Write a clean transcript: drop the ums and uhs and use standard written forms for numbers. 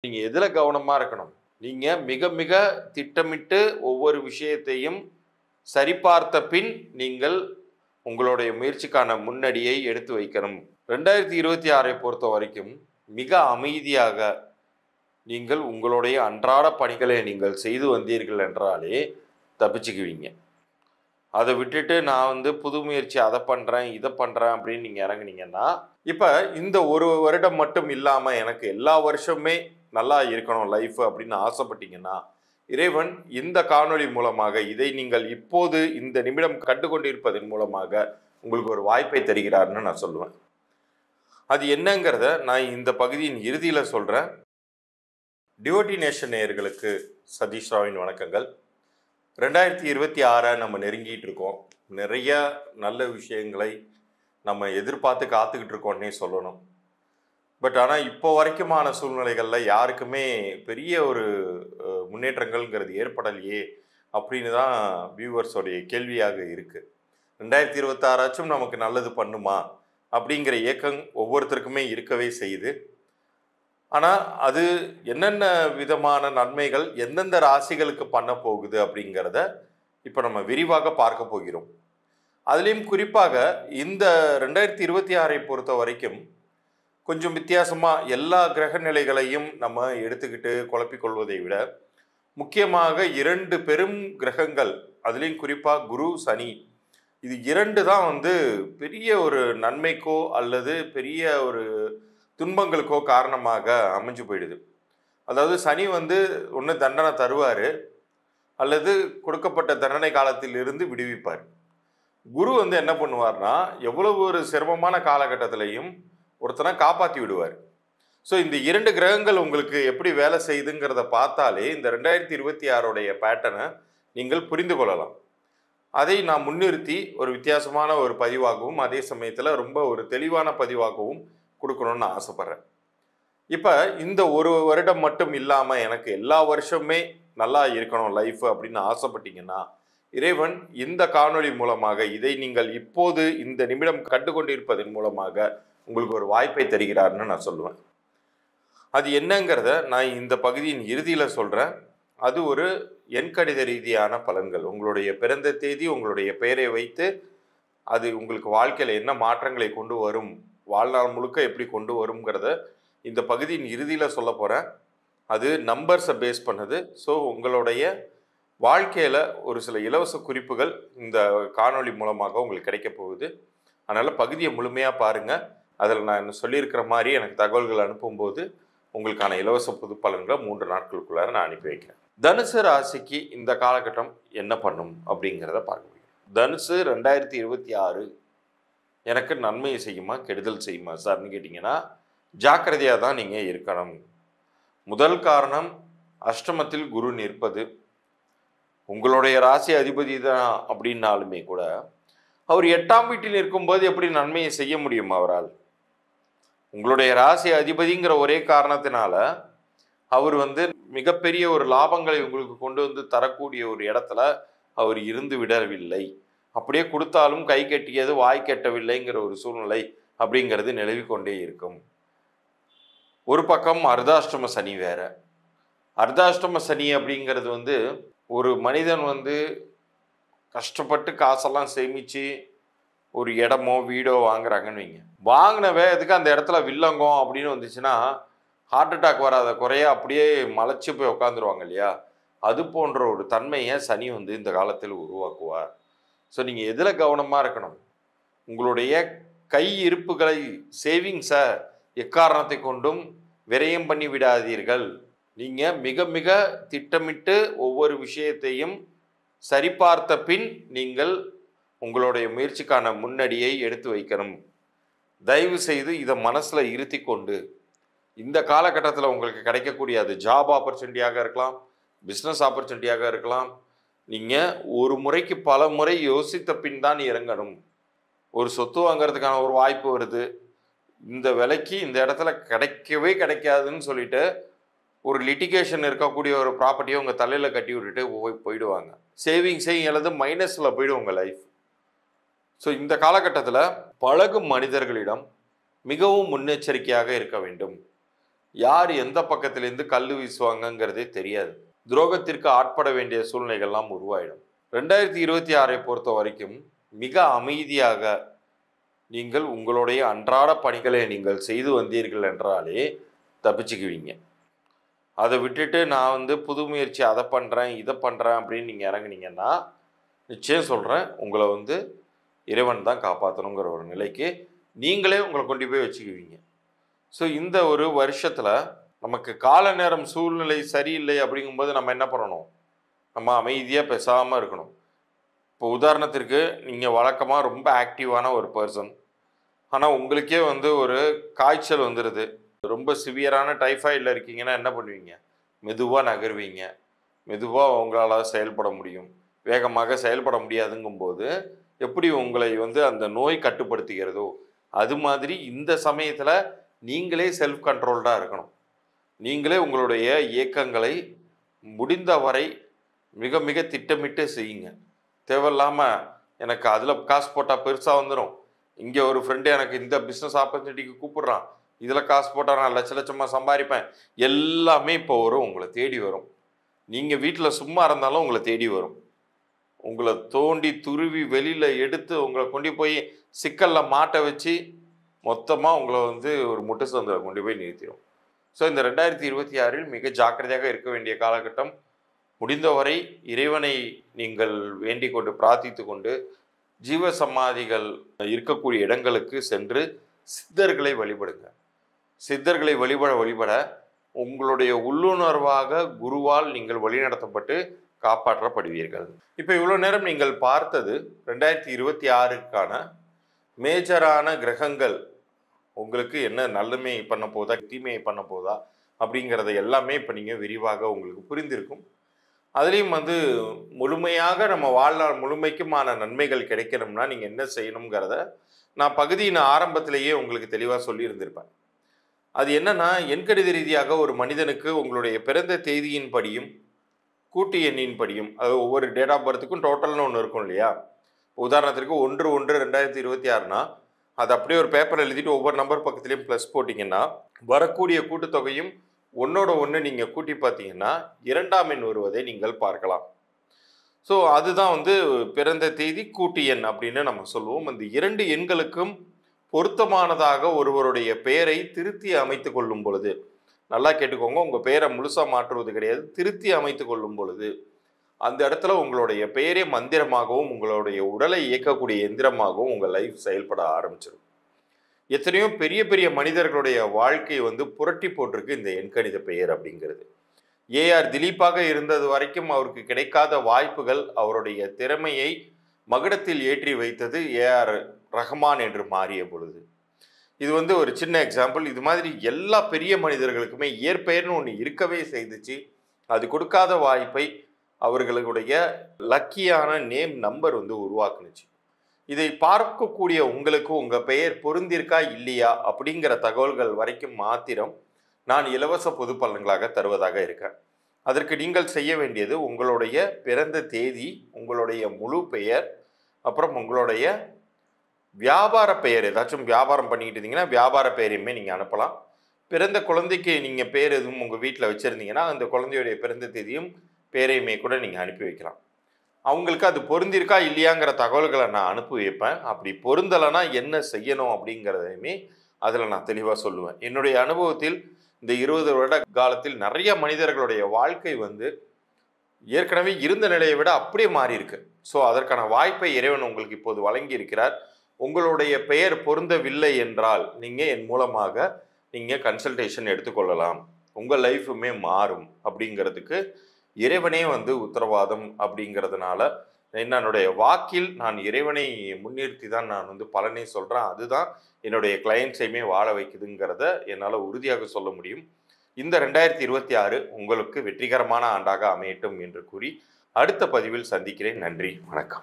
நீங்க எதுல கவனமா இருக்கணும்? நீங்க மிக மிக திட்டமிட்டு ஒவ்வொரு விஷயத்தையும் சரிபார்த்த பின் நீங்கள் உங்களுடைய முயற்சிக்கான முன்னடியை எடுத்து வைக்கணும். 2026ஐ பொறுத்தவரைக்கும் மிக அமைதியாக நீங்கள் உங்களுடைய அன்றாட பணிகளை நீங்கள் செய்து வந்தீர்கள் என்றாலே தப்பிச்சுக்குவீங்க. அத விட்டுட்டு நான் புது முயற்சி அத பண்றேன், இத பண்றேன் அப்படின்னு நீங்க இறங்குனீங்கன்னா, இப்ப இந்த 1 வருடம் மட்டும் இல்லாம எனக்கு எல்லா வருஷமுமே நல்லா இருக்கணும் லைஃப் அப்படின்னு ஆசைப்பட்டீங்கன்னா, இறைவன் இந்த காணொளி மூலமாக இதை நீங்கள் இப்போது இந்த நிமிடம் கண்டுகொண்டிருப்பதன் மூலமாக உங்களுக்கு ஒரு வாய்ப்பை தருகிறார்னு நான் சொல்லுவேன். அது என்னங்கிறத நான் இந்த பகுதியின் இறுதியில சொல்றேன். டிவோட்டி நேஷன் நேயர்களுக்கு சதீஷ் ராவின் வணக்கங்கள். 2026 நம்ம நெருங்கிட்டு இருக்கோம். நிறைய நல்ல விஷயங்களை நம்ம எதிர்பார்த்து காத்துக்கிட்டு இருக்கோம்னே சொல்லணும். பட் ஆனால் இப்போ வரைக்குமான சூழ்நிலைகளில் யாருக்குமே பெரிய ஒரு முன்னேற்றங்கள்ங்கிறது ஏற்படலையே அப்படின்னு தான் வியூவர்ஸோடைய கேள்வியாக இருக்குது. 2026 நமக்கு நல்லது பண்ணுமா அப்படிங்கிற ஏக்கம் ஒவ்வொருத்தருக்குமே இருக்கவே செய்யுது. ஆனால் அது என்னென்ன விதமான நன்மைகள் எந்தெந்த ராசிகளுக்கு பண்ண போகுது அப்படிங்கிறத இப்போ நம்ம விரிவாக பார்க்க போகிறோம். அதுலேயும் குறிப்பாக இந்த 2026ஐ பொறுத்த வரைக்கும் கொஞ்சம் வித்தியாசமாக எல்லா கிரக நிலைகளையும் நம்ம எடுத்துக்கிட்டு குழப்பிக்கொள்வதை விட முக்கியமாக 2 பெரும் கிரகங்கள், அதுலேயும் குறிப்பாக குரு சனி, இது 2 தான் பெரிய ஒரு நன்மைக்கோ அல்லது பெரிய ஒரு துன்பங்களுக்கோ காரணமாக அமைஞ்சு போயிடுது. அதாவது சனி ஒன்று தண்டனை தருவார் அல்லது கொடுக்கப்பட்ட தண்டனை காலத்தில் இருந்து விடுவிப்பார். குரு என்ன பண்ணுவார்னா எவ்வளவு ஒரு சிரமமான காலகட்டத்திலையும் ஒருத்தனை காப்பாற்றி விடுவார். ஸோ இந்த 2 கிரகங்கள் உங்களுக்கு எப்படி வேலை செய்யுதுங்கிறத பார்த்தாலே இந்த 2026 பேட்டர்னை நீங்கள் புரிந்து கொள்ளலாம். அதை நான் முன்னிறுத்தி ஒரு வித்தியாசமான ஒரு பதிவாகவும் அதே சமயத்தில் ரொம்ப ஒரு தெளிவான பதிவாகவும் கொடுக்கணும்னு ஆசைப்பட்றேன். இப்போ இந்த 1 வருடம் மட்டும் இல்லாமல் எனக்கு எல்லா வருஷமுமே நல்லா இருக்கணும் லைஃப் அப்படின்னு ஆசைப்பட்டீங்கன்னா, இறைவன் இந்த காணொளி மூலமாக இதை நீங்கள் இப்போது இந்த நிமிடம் கண்டுகொண்டிருப்பதன் மூலமாக உங்களுக்கு ஒரு வாய்ப்பை தருகிறார்னு நான் சொல்லுவேன். அது என்னங்கிறத நான் இந்த பகுதியின் இறுதியில் சொல்கிறேன். அது ஒரு எண்கணித ரீதியான பலன்கள். உங்களுடைய பிறந்த தேதி, உங்களுடைய பெயரை வைத்து அது உங்களுக்கு வாழ்க்கையில் என்ன மாற்றங்களை கொண்டு வரும், வாழ்நாள் முழுக்க எப்படி கொண்டு வருங்கிறத இந்த பகுதியின் இறுதியில் சொல்ல போகிறேன். அது நம்பர்ஸை பேஸ் பண்ணுது. ஸோ உங்களுடைய வாழ்க்கையில் ஒரு சில இலவச குறிப்புகள் இந்த காணொளி மூலமாக உங்களுக்கு கிடைக்க போகுது. அதனால் பகுதியை முழுமையாக பாருங்கள். அதில் நான் சொல்லியிருக்கிற மாதிரி எனக்கு தகவல்கள் அனுப்பும்போது உங்களுக்கான இலவச புது பலன்களை 3 நாட்களுக்குள்ளார நான் அனுப்பி வைக்கிறேன். தனுசு ராசிக்கு இந்த காலகட்டம் என்ன பண்ணும் அப்படிங்கிறத பார்க்க முடியும். தனுசு 2026 எனக்கு நன்மையை செய்யுமா கெடுதல் செய்யுமா சார்னு கேட்டிங்கன்னா, ஜாக்கிரதையாக தான் நீங்கள் இருக்கணும். முதல் காரணம், அஷ்டமத்தில் குரு நிற்பது. உங்களுடைய ராசி அதிபதி தான் அப்படின்னாலுமே கூட அவர் 8ஆம் வீட்டில் இருக்கும்போது எப்படி நன்மையை செய்ய முடியும் அவரால்? உங்களுடைய ராசி அதிபதிங்கிற ஒரே காரணத்தினால அவர் மிகப்பெரிய ஒரு லாபங்களை உங்களுக்கு கொண்டு தரக்கூடிய ஒரு இடத்துல அவர் இருந்து விடவில்லை. அப்படியே கொடுத்தாலும் கை கட்டியது வாய் கட்டவில்லைங்கிற ஒரு சூழ்நிலை அப்படிங்கிறது நிலவி கொண்டே இருக்கும். ஒரு பக்கம் அர்த்தாஷ்டம சனி வேற. அர்த்தாஷ்டம சனி அப்படிங்கிறது ஒரு மனிதன் கஷ்டப்பட்டு காசெல்லாம் சேமித்து ஒரு இடமோ வீடோ வாங்குறாங்கன்னு வைங்க. வாங்கின வேகத்துக்கு அந்த இடத்துல வில்லங்கம் அப்படின்னு வந்துச்சுன்னா ஹார்ட் அட்டாக் வராத குறைய அப்படியே மலைச்சு போய் உட்காந்துருவாங்க இல்லையா? அது போன்ற ஒரு தன்மையை சனி இந்த காலத்தில் உருவாக்குவார். ஸோ நீங்கள் எதில் கவனமாக இருக்கணும்? உங்களுடைய கை இருப்புகளை, சேவிங்ஸை எக்காரணத்தை கொண்டும் விரயம் பண்ணி விடாதீர்கள். நீங்கள் மிக மிக திட்டமிட்டு ஒவ்வொரு விஷயத்தையும் சரிபார்த்த பின் நீங்கள் உங்களுடைய முயற்சிக்கான முன்னடியை எடுத்து வைக்கணும். தயவு செய்து இதை மனசில் இருத்தி கொண்டு இந்த காலகட்டத்தில் உங்களுக்கு கிடைக்கக்கூடிய அது ஜாப் ஆப்பர்ச்சுனிட்டியாக இருக்கலாம், பிஸ்னஸ் ஆப்பர்ச்சுனிட்டியாக இருக்கலாம். நீங்கள் ஒரு முறைக்கு பல முறை யோசித்த பின் தான் இறங்கணும். ஒரு சொத்து வாங்கிறதுக்கான ஒரு வாய்ப்பு வருது, இந்த விலைக்கு இந்த இடத்துல கிடைக்கவே கிடைக்காதுன்னு சொல்லிட்டு ஒரு லிட்டிகேஷன் இருக்கக்கூடிய ஒரு ப்ராப்பர்ட்டியை உங்கள் தலையில் கட்டி விட்டுட்டு போயிடுவாங்க. சேவிங்ஸையும் எழுது மைனஸில் போயிடும் உங்கள் லைஃப். ஸோ இந்த காலகட்டத்தில் பழகும் மனிதர்களிடம் மிகவும் முன்னெச்சரிக்கையாக இருக்க வேண்டும். யார் எந்த பக்கத்திலேருந்து கல் வீசுவாங்கங்கிறதே தெரியாது. துரோகத்திற்கு ஆட்பட வேண்டிய சூழ்நிலைகள்லாம் உருவாயிடும். 2026 பொறுத்த வரைக்கும் மிக அமைதியாக நீங்கள் உங்களுடைய அன்றாட பணிகளை நீங்கள் செய்து வந்தீர்கள் என்றாலே தப்பிச்சுக்குவீங்க. அதை விட்டுட்டு நான் வந்து புது முயற்சி அதை பண்ணுறேன் இதை பண்ணுறேன் அப்படின்னு நீங்கள் இறங்குனீங்கன்னா நிச்சயம் சொல்கிறேன், உங்களை வந்து இறைவன் தான் காப்பாற்றணுங்கிற ஒரு நிலைக்கு நீங்களே உங்களை கொண்டு போய் வச்சுக்குவீங்க. ஸோ இந்த ஒரு வருஷத்தில் நமக்கு கால நேரம் சூழ்நிலை சரியில்லை அப்படிங்கும்போது நம்ம என்ன பண்ணணும்? நம்ம அமைதியாக பேசாமல் இருக்கணும். இப்போ உதாரணத்திற்கு நீங்கள் வழக்கமாக ரொம்ப ஆக்டிவான ஒரு பர்சன், ஆனால் உங்களுக்கே வந்து ஒரு காய்ச்சல் வந்துடுது, ரொம்ப சிவியரான டைஃபாய்டில் இருக்கீங்கன்னா என்ன பண்ணுவீங்க? மெதுவாக நகர்வீங்க, மெதுவாக உங்களால் செயல்பட முடியும். வேகமாக செயல்பட முடியாதுங்கும்போது எப்படி உங்களை வந்து அந்த நோய் கட்டுப்படுத்துகிறதோ அது மாதிரி இந்த சமயத்தில் நீங்களே செல்ஃப் கண்ட்ரோல்டாக இருக்கணும். நீங்களே உங்களுடைய இயக்கங்களை முடிந்தவரை மிக மிக திட்டமிட்டு செய்யுங்க. தேவையில்லாமல் எனக்கு அதில் காசு போட்டால் பெருசாக வந்துடும், இங்கே ஒரு ஃப்ரெண்டு எனக்கு இந்த பிஸ்னஸ் ஆப்பர்ச்சுனிட்டிக்கு கூப்பிட்றான், இதில் காசு போட்டால் நான் லட்ச லட்சமாக சம்பாதிப்பேன், எல்லாமே இப்போ வரும், உங்களை தேடி வரும். நீங்கள் வீட்டில் சும்மா இருந்தாலும் உங்களை தேடி வரும். உங்களை தோண்டி துருவி வெளியில் எடுத்து உங்களை கொண்டு போய் சிக்கலில் மாட்ட வச்சு மொத்தமாக உங்களை வந்து ஒரு முட்டு சந்தில் கொண்டு போய் நிறுத்திடும். ஸோ இந்த 2026 மிக ஜாக்கிரதையாக இருக்க வேண்டிய காலகட்டம். முடிந்தவரை இறைவனை நீங்கள் வேண்டிக் கொண்டு பிரார்த்தித்து கொண்டு ஜீவ சமாதிகள் இருக்கக்கூடிய இடங்களுக்கு சென்று சித்தர்களை வழிபடுங்க. சித்தர்களை வழிபட உங்களுடைய உள்ளுணர்வாக குருவால் நீங்கள் வழிநடத்தப்பட்டு காப்பாற்றப்படுவீர்கள். இப்போ இவ்வளோ நேரம் நீங்கள் பார்த்தது 2026க்கான மேஜரான கிரகங்கள் உங்களுக்கு என்ன நன்மை பண்ண போதா தீமையை பண்ண போதா அப்படிங்கிறத எல்லாமே இப்போ நீங்கள் விரிவாக உங்களுக்கு புரிந்திருக்கும். அதுலேயும் வந்து முழுமையாக நம்ம வாழ்நாள் முழுமைக்குமான நன்மைகள் கிடைக்கணும்னா நீங்கள் என்ன செய்யணுங்கிறத நான் பகுதியின் ஆரம்பத்திலேயே உங்களுக்கு தெளிவாக சொல்லியிருந்திருப்பேன். அது என்னன்னா, எண்கணித ரீதியாக ஒரு மனிதனுக்கு உங்களுடைய பிறந்த தேதியின் படியும் கூட்டு எண்ணின் படியும், அது ஒவ்வொரு டேட் ஆஃப் பர்த்துக்கும் டோட்டல்னு ஒன்று இருக்கும் இல்லையா? உதாரணத்திற்கு 1/1/2026னா அது அப்படியே ஒரு பேப்பர் எழுதிட்டு ஒவ்வொரு நம்பர் பக்கத்துலேயும் ப்ளஸ் போட்டிங்கன்னா வரக்கூடிய கூட்டுத்தொகையும் ஒன்னோட ஒன்று நீங்கள் கூட்டி பார்த்தீங்கன்னா 2ஆம் எண் வருவதை நீங்கள் பார்க்கலாம். ஸோ அதுதான் வந்து பிறந்த தேதி கூட்டு எண் அப்படின்னு நம்ம சொல்லுவோம். அந்த 2 எண்களுக்கும் பொருத்தமானதாக ஒருவருடைய பெயரை திருத்தி அமைத்து கொள்ளும் பொழுது, நல்லா கேட்டுக்கோங்க, உங்கள் பெயரை முழுசாக மாற்றுவது கிடையாது, திருத்தி அமைத்து கொள்ளும் பொழுது அந்த இடத்துல உங்களுடைய பெயரே மந்திரமாகவும் உங்களுடைய உடலை இயக்கக்கூடிய எந்திரமாகவும் உங்கள் லைஃப் செயல்பட ஆரம்பிச்சிடும். எத்தனையோ பெரிய பெரிய மனிதர்களுடைய வாழ்க்கையை வந்து புரட்டி போட்டிருக்கு இந்த எண்கணித பெயர் அப்படிங்கிறது. ஏஆர் திலீப்பாக இருந்தது வரைக்கும் அவருக்கு கிடைக்காத வாய்ப்புகள் அவருடைய திறமையை மகுடத்தில் ஏற்றி வைத்தது ஏஆர் ரஹ்மான் என்று மாறிய பொழுது. இது வந்து ஒரு சின்ன எக்ஸாம்பிள். இது மாதிரி எல்லா பெரிய மனிதர்களுக்குமே இயற்பெயர்னு ஒன்று இருக்கவே செய்துச்சு. அது கொடுக்காத வாய்ப்பை அவர்களுடைய லக்கியான நேம் நம்பர் வந்து உருவாக்குனுச்சு. இதை பார்க்கக்கூடிய உங்களுக்கு உங்கள் பெயர் பொருந்திருக்கா இல்லையா அப்படிங்கிற தகவல்கள் வரைக்கும் மாத்திரம் நான் இலவச பொது பலன்களாக தருவதாக இருக்கேன். அதற்கு நீங்கள் செய்ய வேண்டியது உங்களுடைய பிறந்த தேதி, உங்களுடைய முழு பெயர், அப்புறம் உங்களுடைய வியாபார பெயர், ஏதாச்சும் வியாபாரம் பண்ணிக்கிட்டு இருந்தீங்கன்னா வியாபார பெயரையுமே நீங்கள் அனுப்பலாம். பிறந்த குழந்தைக்கு நீங்கள் பேர் எதுவும் உங்கள் வீட்டில் வச்சுருந்தீங்கன்னா அந்த குழந்தையுடைய பிறந்த தேதியும் பேரையுமே கூட நீங்கள் அனுப்பி வைக்கலாம். அவங்களுக்கு அது பொருந்திருக்கா இல்லையாங்கிற தகவல்களை நான் அனுப்பி வைப்பேன். அப்படி பொருந்தலைன்னா என்ன செய்யணும் அப்படிங்கிறதையுமே அதில் நான் தெளிவாக சொல்லுவேன். என்னுடைய அனுபவத்தில் இந்த 20 வருட காலத்தில் நிறைய மனிதர்களுடைய வாழ்க்கை வந்து ஏற்கனவே இருந்த நிலையை விட அப்படியே மாறி இருக்கு. ஸோ அதற்கான வாய்ப்பை இறைவன் உங்களுக்கு இப்போது வழங்கி இருக்கிறார். உங்களுடைய பெயர் பொருந்தவில்லை என்றால் நீங்கள் என் மூலமாக நீங்கள் கன்சல்டேஷன் எடுத்துக்கொள்ளலாம், உங்கள் லைஃபுமே மாறும் அப்படிங்கிறதுக்கு இறைவனே வந்து உத்தரவாதம். அப்படிங்கிறதுனால என்னுடைய வாக்கில் நான் இறைவனை முன்னிறுத்தி தான் நான் வந்து பலனே சொல்கிறேன். அதுதான் என்னுடைய கிளையண்ட்ஸையுமே வாழ வைக்குதுங்கிறத என்னால் உறுதியாக சொல்ல முடியும். இந்த 2026 உங்களுக்கு வெற்றிகரமான ஆண்டாக அமையட்டும் என்று கூறி அடுத்த பதிவில் சந்திக்கிறேன். நன்றி, வணக்கம்.